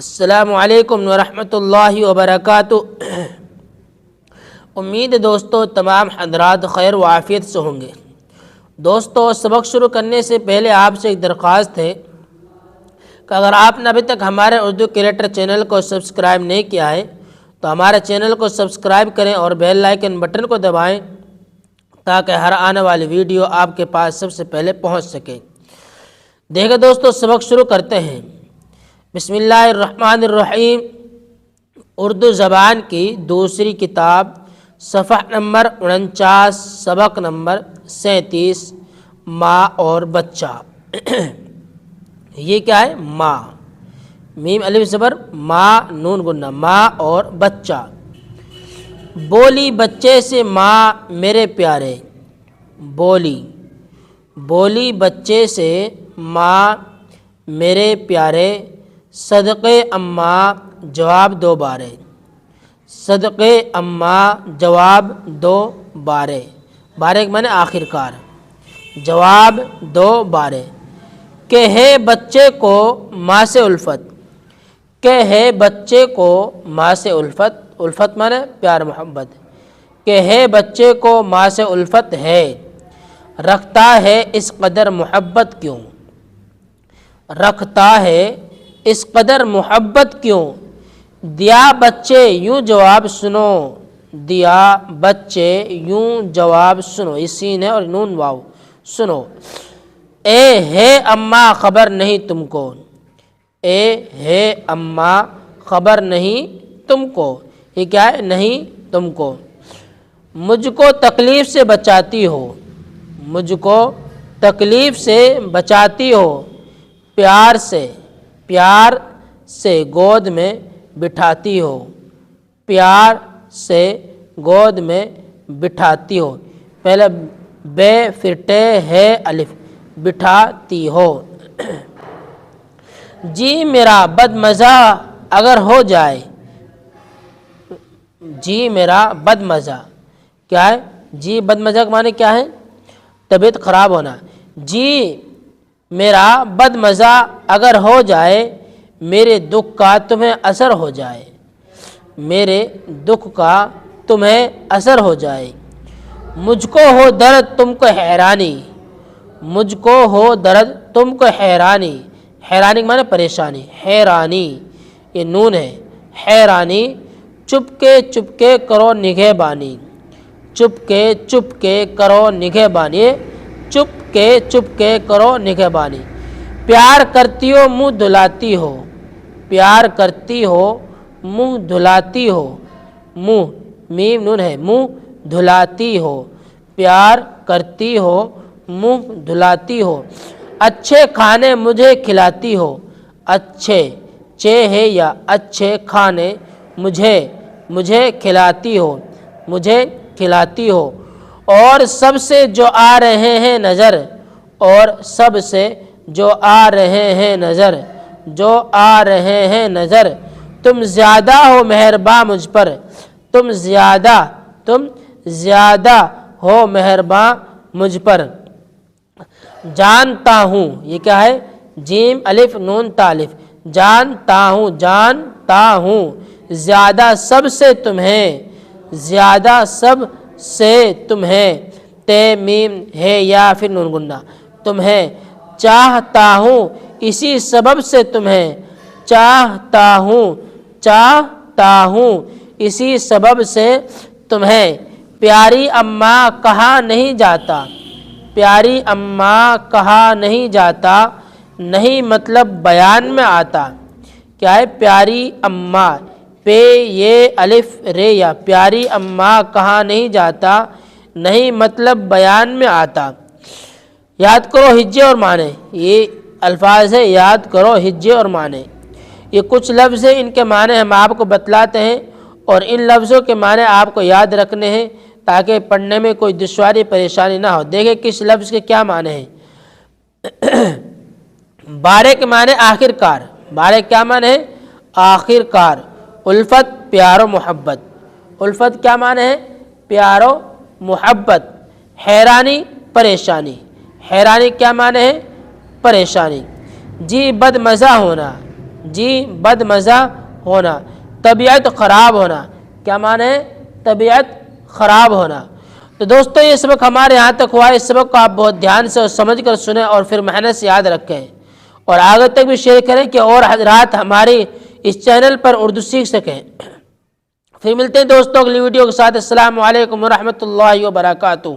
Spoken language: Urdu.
السلام علیکم ورحمۃ اللہ وبرکاتہ۔ امید ہے دوستو تمام حضرات خیر و عافیت سے ہوں گے۔ دوستو سبق شروع کرنے سے پہلے آپ سے ایک درخواست ہے کہ اگر آپ نے ابھی تک ہمارے اردو کریکٹر چینل کو سبسکرائب نہیں کیا ہے تو ہمارے چینل کو سبسکرائب کریں اور بیل آئیکن بٹن کو دبائیں تاکہ ہر آنے والی ویڈیو آپ کے پاس سب سے پہلے پہنچ سکے۔ دیکھیں دوستو سبق شروع کرتے ہیں۔ بسم اللہ الرحمن الرحیم۔ اردو زبان کی دوسری کتاب صفحہ نمبر 49 سبق نمبر 37 ماں اور بچہ۔ یہ کیا ہے؟ ماں، میم الف زبر ماں نون گنہ، ماں اور بچہ۔ بولی بچے سے ماں میرے پیارے، بولی بچے سے ماں میرے پیارے، صدقے اماں جواب دو بارے، صدقے اماں جواب دو بارے، بارے مانے آخر کار، جواب دو بارے۔ کہ ہے بچے کو ماں سے الفت، کہ ہے بچے کو ماں سے الفت، الفت مانے پیار محبت، کہ ہے بچے کو ماں سے الفت ہے، رکھتا ہے اس قدر محبت کیوں، رکھتا ہے اس قدر محبت کیوں، دیا بچے یوں جواب سنو، دیا بچے یوں جواب سنو، یہ سین ہے اور نون واو، سنو۔ اے ہے اماں خبر نہیں تم کو، اے ہے اماں خبر نہیں تم کو، یہ کیا ہے؟ نہیں تم کو۔ مجھ کو تکلیف سے بچاتی ہو، مجھ کو تکلیف سے بچاتی ہو، پیار سے گود میں بٹھاتی ہو، پیار سے گود میں بٹھاتی ہو، پہلے بے پھر ٹے ہے الف، بٹھاتی ہو۔ جی میرا بد مزہ اگر ہو جائے، جی میرا بد مزہ کیا ہے؟ جی بد مزہ کا معنی کیا ہے؟ طبیعت خراب ہونا۔ جی میرا بد مزہ اگر ہو جائے، میرے دکھ کا تمہیں اثر ہو جائے، میرے دکھ کا تمہیں اثر ہو جائے۔ مجھ کو ہو درد تم کو حیرانی، مجھ کو ہو درد تم کو حیرانی، حیرانی کا معنی پریشانی، حیرانی یہ نون ہے، حیرانی۔ چپ کے کرو نگہبانی، چپ کے کرو نگہبانی، چپ کے کرو نگہبانی۔ پیار کرتی ہو منہ دھلاتی ہو، پیار کرتی ہو منہ دھلاتی ہو، منہ میم نون ہے، منہ دھلاتی ہو، پیار کرتی ہو منہ دھلاتی ہو۔ اچھے کھانے مجھے کھلاتی ہو، اچھے چے ہے یا اچھے کھانے مجھے کھلاتی ہو، مجھے کھلاتی ہو۔ اور سب سے جو آ رہے ہیں نظر، اور سب سے جو آ رہے ہیں نظر، جو آ رہے ہیں نظر، تم زیادہ ہو مہرباں مجھ پر، تم زیادہ ہو مہرباں مجھ پر۔ جانتا ہوں، یہ کیا ہے؟ جیم الف نون تالف، جانتا ہوں زیادہ سب سے تمہیں، زیادہ سب سے تمہیں، تے میم ہے یا پھر نون گنہ، تمہیں چاہتا ہوں اسی سبب سے تمہیں، چاہتا ہوں اسی سبب سے تمہیں۔ پیاری اماں کہا نہیں جاتا، پیاری اماں کہا نہیں جاتا، نہیں مطلب بیان میں آتا، کیا ہے؟ پیاری اماں، پے یہ الف رے یا، پیاری اماں کہا نہیں جاتا، نہیں مطلب بیان میں آتا۔ یاد کرو ہجے اور معنی، یہ الفاظ ہے، یاد کرو ہجے اور معنی۔ یہ کچھ لفظ ہیں، ان کے معنی ہم آپ کو بتلاتے ہیں اور ان لفظوں کے معنی آپ کو یاد رکھنے ہیں تاکہ پڑھنے میں کوئی دشواری پریشانی نہ ہو۔ دیکھیں کس لفظ کے کیا معنی ہیں۔ بارے کے معنی آخر کار، بارے کیا معنی ہے؟ آخر کار۔ الفت پیار و محبت، الفت کیا معنی ہے؟ پیار و محبت۔ حیرانی پریشانی، حیرانی کیا معنی ہے؟ پریشانی۔ جی بد مزہ ہونا، جی بد مزہ ہونا، طبیعت خراب ہونا، کیا معنی ہے؟ طبیعت خراب ہونا۔ تو دوستو یہ سبق ہمارے یہاں تک ہوا ہے، اس سبق کو آپ بہت دھیان سے اور سمجھ کر سنیں اور پھر محنت سے یاد رکھیں اور آگے تک بھی شیئر کریں کہ اور حضرات ہماری اس چینل پر اردو سیکھ سکیں۔ پھر ملتے ہیں دوستوں اگلی ویڈیو کے ساتھ۔ السلام علیکم ورحمۃ اللہ وبرکاتہ۔